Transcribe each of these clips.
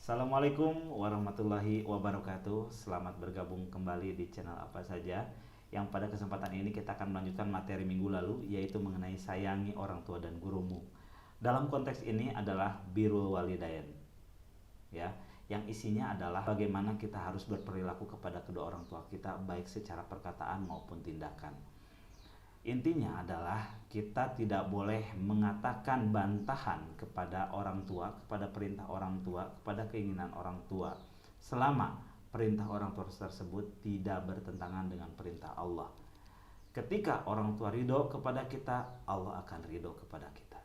Assalamualaikum warahmatullahi wabarakatuh. Selamat bergabung kembali di channel apa saja. Yang pada kesempatan ini kita akan melanjutkan materi minggu lalu, yaitu mengenai sayangi orang tua dan gurumu. Dalam konteks ini adalah birrul walidain, ya, yang isinya adalah bagaimana kita harus berperilaku kepada kedua orang tua kita, baik secara perkataan maupun tindakan. Intinya adalah kita tidak boleh mengatakan bantahan kepada orang tua, kepada perintah orang tua, kepada keinginan orang tua, selama perintah orang tua tersebut tidak bertentangan dengan perintah Allah. Ketika orang tua ridho kepada kita, Allah akan ridho kepada kita.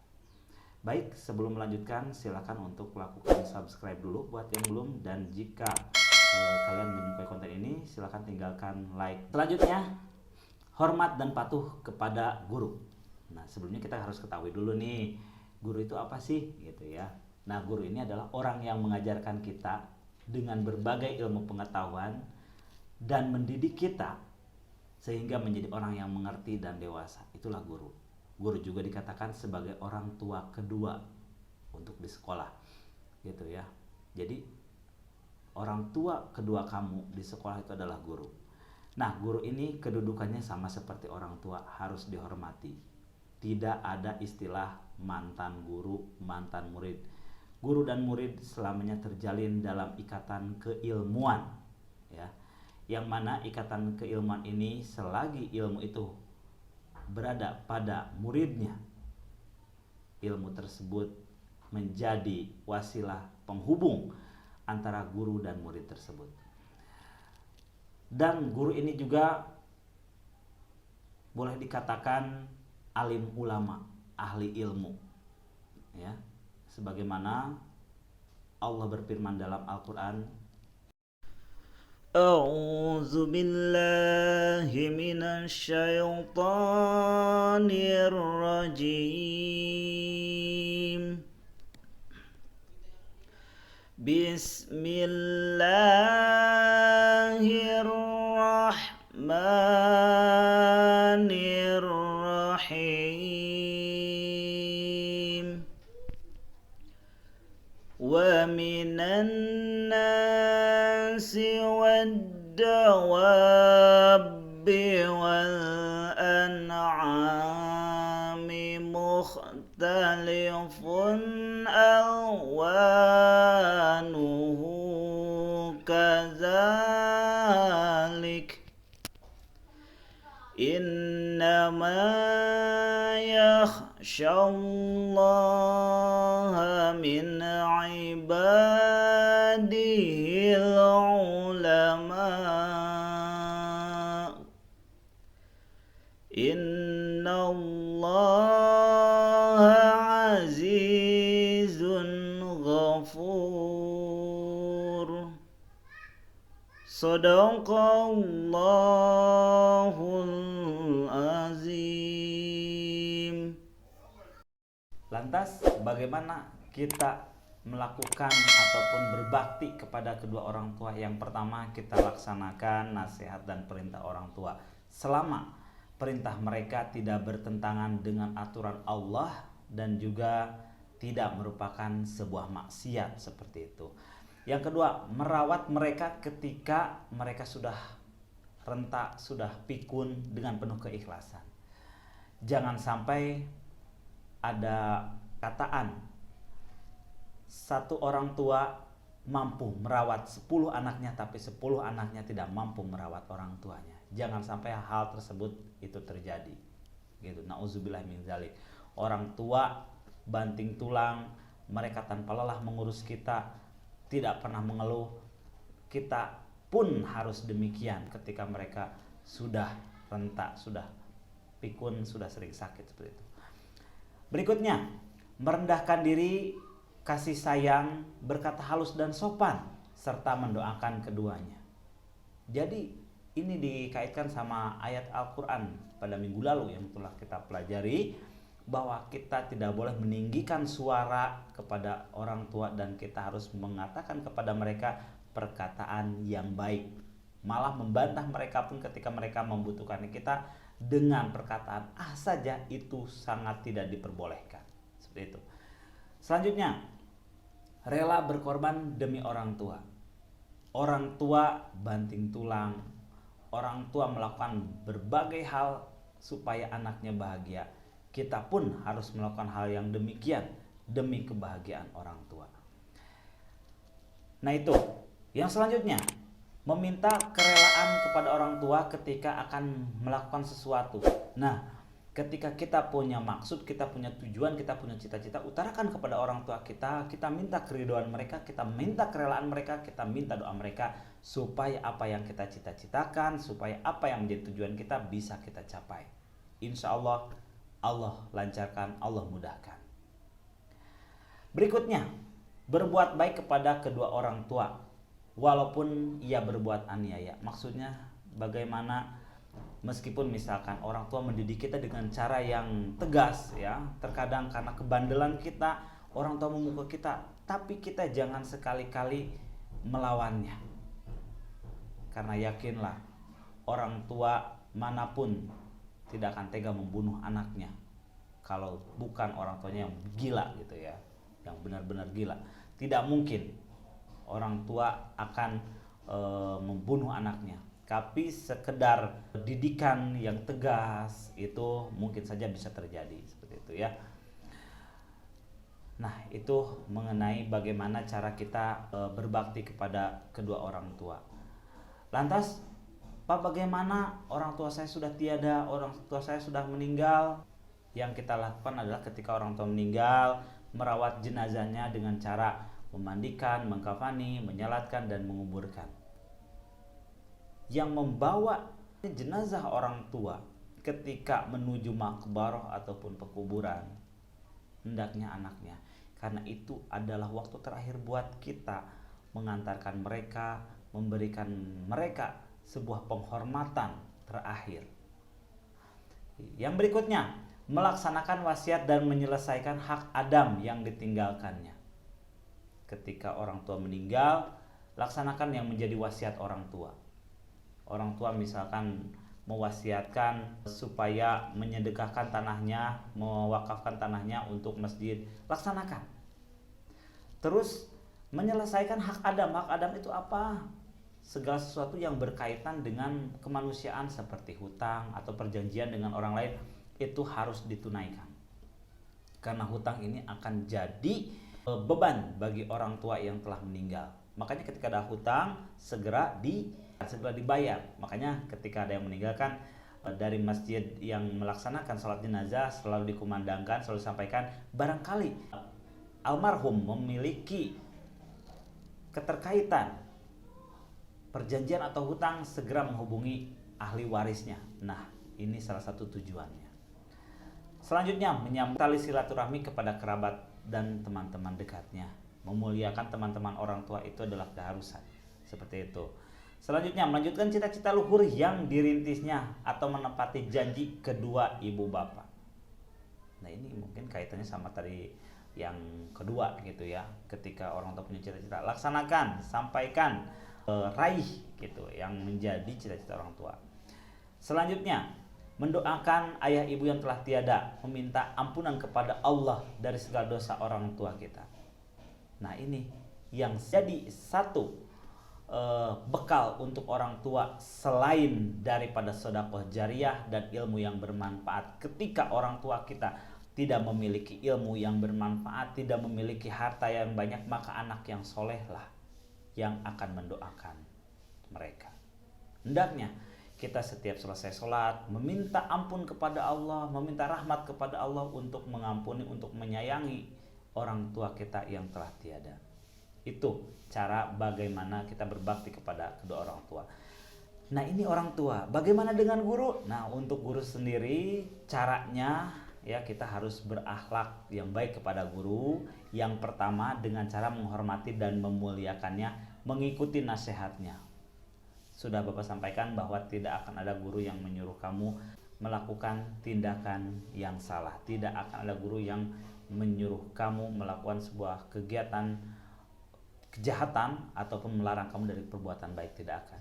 Baik, sebelum melanjutkan silakan untuk lakukan subscribe dulu buat yang belum, dan jika kalian menyukai konten ini silakan tinggalkan like. Selanjutnya, hormat dan patuh kepada guru. Nah, sebelumnya kita harus ketahui dulu nih, guru itu apa sih gitu ya. Nah, guru ini adalah orang yang mengajarkan kita dengan berbagai ilmu pengetahuan dan mendidik kita sehingga menjadi orang yang mengerti dan dewasa. Itulah guru. Guru juga dikatakan sebagai orang tua kedua untuk di sekolah gitu ya. Jadi orang tua kedua kamu di sekolah itu adalah guru. Nah, guru ini kedudukannya sama seperti orang tua, harus dihormati. Tidak ada istilah mantan guru, mantan murid. Guru dan murid selamanya terjalin dalam ikatan keilmuan, ya. Yang mana ikatan keilmuan ini, selagi ilmu itu berada pada muridnya, ilmu tersebut menjadi wasilah penghubung antara guru dan murid tersebut. Dan guru ini juga boleh dikatakan alim ulama, ahli ilmu, ya. Sebagaimana Allah berfirman dalam Al-Qur'an, A'udzu billahi minasy syaithanir rajim. Bismillahirrahmanirrahim. Wa minan nasi wad-dawabi wal an'ami mukhtalifun alwanuhu kadzalik innama yakhsyallaha min ibadihil ulama. Innallaha azizun ghafur. Shadaqallahul azim. Lantas bagaimana kita melakukan ataupun berbakti kepada kedua orang tua? Yang pertama, kita laksanakan nasihat dan perintah orang tua selama perintah mereka tidak bertentangan dengan aturan Allah dan juga tidak merupakan sebuah maksiat seperti itu. Yang kedua, merawat mereka ketika mereka sudah renta, sudah pikun dengan penuh keikhlasan. Jangan sampai ada kataan satu orang tua mampu merawat 10 anaknya, tapi 10 anaknya tidak mampu merawat orang tuanya. Jangan sampai hal tersebut itu terjadi. Gitu. Nauzubillah min dzalik. Orang tua banting tulang, mereka tanpa lelah mengurus kita, tidak pernah mengeluh. Kita pun harus demikian ketika mereka sudah renta, sudah pikun, sudah sering sakit seperti itu. Berikutnya, merendahkan diri, kasih sayang, berkata halus dan sopan, serta mendoakan keduanya. Jadi ini dikaitkan sama ayat Al-Quran pada minggu lalu yang telah kita pelajari, bahwa kita tidak boleh meninggikan suara kepada orang tua dan kita harus mengatakan kepada mereka perkataan yang baik. Malah membantah mereka pun ketika mereka membutuhkan kita dengan perkataan saja, itu sangat tidak diperbolehkan. Seperti itu. Selanjutnya, rela berkorban demi orang tua. Orang tua banting tulang, orang tua melakukan berbagai hal supaya anaknya bahagia. Kita pun harus melakukan hal yang demikian demi kebahagiaan orang tua. Nah itu, yang selanjutnya, meminta kerelaan kepada orang tua ketika akan melakukan sesuatu. Nah, ketika kita punya maksud, kita punya tujuan, kita punya cita-cita, utarakan kepada orang tua kita, kita minta keridhaan mereka, kita minta kerelaan mereka, kita minta doa mereka, supaya apa yang kita cita-citakan, supaya apa yang menjadi tujuan kita bisa kita capai. Insya Allah, Allah lancarkan, Allah mudahkan. Berikutnya, berbuat baik kepada kedua orang tua, walaupun ia berbuat aniaya. Maksudnya bagaimana, meskipun misalkan orang tua mendidik kita dengan cara yang tegas ya, terkadang karena kebandelan kita orang tua memukul kita, tapi kita jangan sekali-kali melawannya. Karena yakinlah, orang tua manapun tidak akan tega membunuh anaknya kalau bukan orang tuanya yang gila gitu ya, yang benar-benar gila. Tidak mungkin orang tua akan membunuh anaknya. Tapi sekedar didikan yang tegas itu mungkin saja bisa terjadi seperti itu ya. Nah, itu mengenai bagaimana cara kita berbakti kepada kedua orang tua. Lantas, Pak, bagaimana orang tua saya sudah tiada, orang tua saya sudah meninggal? Yang kita lakukan adalah ketika orang tua meninggal, merawat jenazahnya dengan cara memandikan, mengkafani, menyalatkan, dan menguburkan. Yang membawa jenazah orang tua ketika menuju makbarah ataupun pekuburan, hendaknya anaknya. Karena itu adalah waktu terakhir buat kita mengantarkan mereka, memberikan mereka sebuah penghormatan terakhir. Yang berikutnya, melaksanakan wasiat dan menyelesaikan hak Adam yang ditinggalkannya. Ketika orang tua meninggal, laksanakan yang menjadi wasiat orang tua. Orang tua misalkan mewasiatkan supaya menyedekahkan tanahnya, mewakafkan tanahnya untuk masjid, laksanakan. Terus menyelesaikan hak Adam. Hak Adam itu apa? Segala sesuatu yang berkaitan dengan kemanusiaan seperti hutang atau perjanjian dengan orang lain, itu harus ditunaikan. Karena hutang ini akan jadi beban bagi orang tua yang telah meninggal. Makanya ketika ada hutang segera dibayar. Makanya ketika ada yang meninggalkan, dari masjid yang melaksanakan sholat jenazah selalu dikumandangkan, selalu disampaikan, barangkali almarhum memiliki keterkaitan perjanjian atau hutang, segera menghubungi ahli warisnya. Nah, ini salah satu tujuannya. Selanjutnya, menyambut tali silaturahmi kepada kerabat dan teman-teman dekatnya. Memuliakan teman-teman orang tua itu adalah keharusan. Seperti itu. Selanjutnya, melanjutkan cita-cita luhur yang dirintisnya atau menepati janji kedua ibu bapak. Nah, ini mungkin kaitannya sama tadi yang kedua gitu ya. Ketika orang tua punya cita-cita, laksanakan, sampaikan, raih gitu yang menjadi cita-cita orang tua. Selanjutnya, mendoakan ayah ibu yang telah tiada, meminta ampunan kepada Allah dari segala dosa orang tua kita. Nah, ini yang jadi satu bekal untuk orang tua selain daripada sedekah jariah dan ilmu yang bermanfaat. Ketika orang tua kita tidak memiliki ilmu yang bermanfaat, tidak memiliki harta yang banyak, maka anak yang soleh lah yang akan mendoakan mereka. Hendaknya kita setiap selesai sholat meminta ampun kepada Allah, meminta rahmat kepada Allah untuk mengampuni, untuk menyayangi orang tua kita yang telah tiada. Itu cara bagaimana kita berbakti kepada kedua orang tua. Nah, ini orang tua. Bagaimana dengan guru? Nah, untuk guru sendiri caranya ya, kita harus berakhlak yang baik kepada guru. Yang pertama dengan cara menghormati dan memuliakannya, mengikuti nasihatnya. Sudah Bapak sampaikan bahwa tidak akan ada guru yang menyuruh kamu melakukan tindakan yang salah. Tidak akan ada guru yang menyuruh kamu melakukan sebuah kegiatan kejahatan ataupun melarang kamu dari perbuatan baik, tidak akan.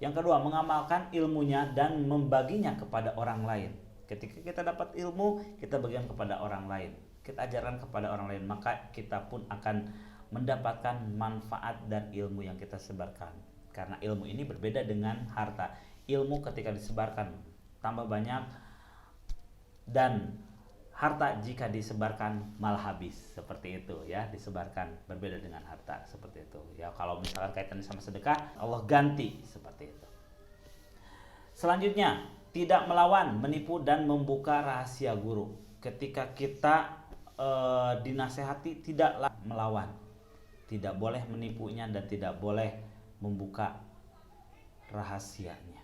Yang kedua, mengamalkan ilmunya dan membaginya kepada orang lain. Ketika kita dapat ilmu, kita bagikan kepada orang lain, kita ajarkan kepada orang lain, maka kita pun akan mendapatkan manfaat dan ilmu yang kita sebarkan. Karena ilmu ini berbeda dengan harta. Ilmu ketika disebarkan tambah banyak, dan harta jika disebarkan malah habis, seperti itu ya. Disebarkan berbeda dengan harta, seperti itu ya. Kalau misalkan kaitannya sama sedekah, Allah ganti, seperti itu. Selanjutnya, tidak melawan, menipu dan membuka rahasia guru. Ketika kita dinasehati, tidaklah melawan, tidak boleh menipunya dan tidak boleh membuka rahasianya.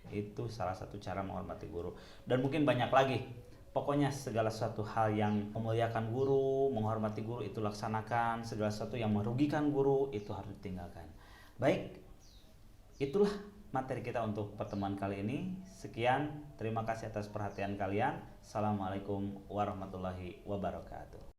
Itu salah satu cara menghormati guru, dan mungkin banyak lagi. Pokoknya segala suatu hal yang memuliakan guru, menghormati guru itu laksanakan. Segala sesuatu yang merugikan guru itu harus ditinggalkan. Baik, itulah materi kita untuk pertemuan kali ini. Sekian, terima kasih atas perhatian kalian. Assalamualaikum warahmatullahi wabarakatuh.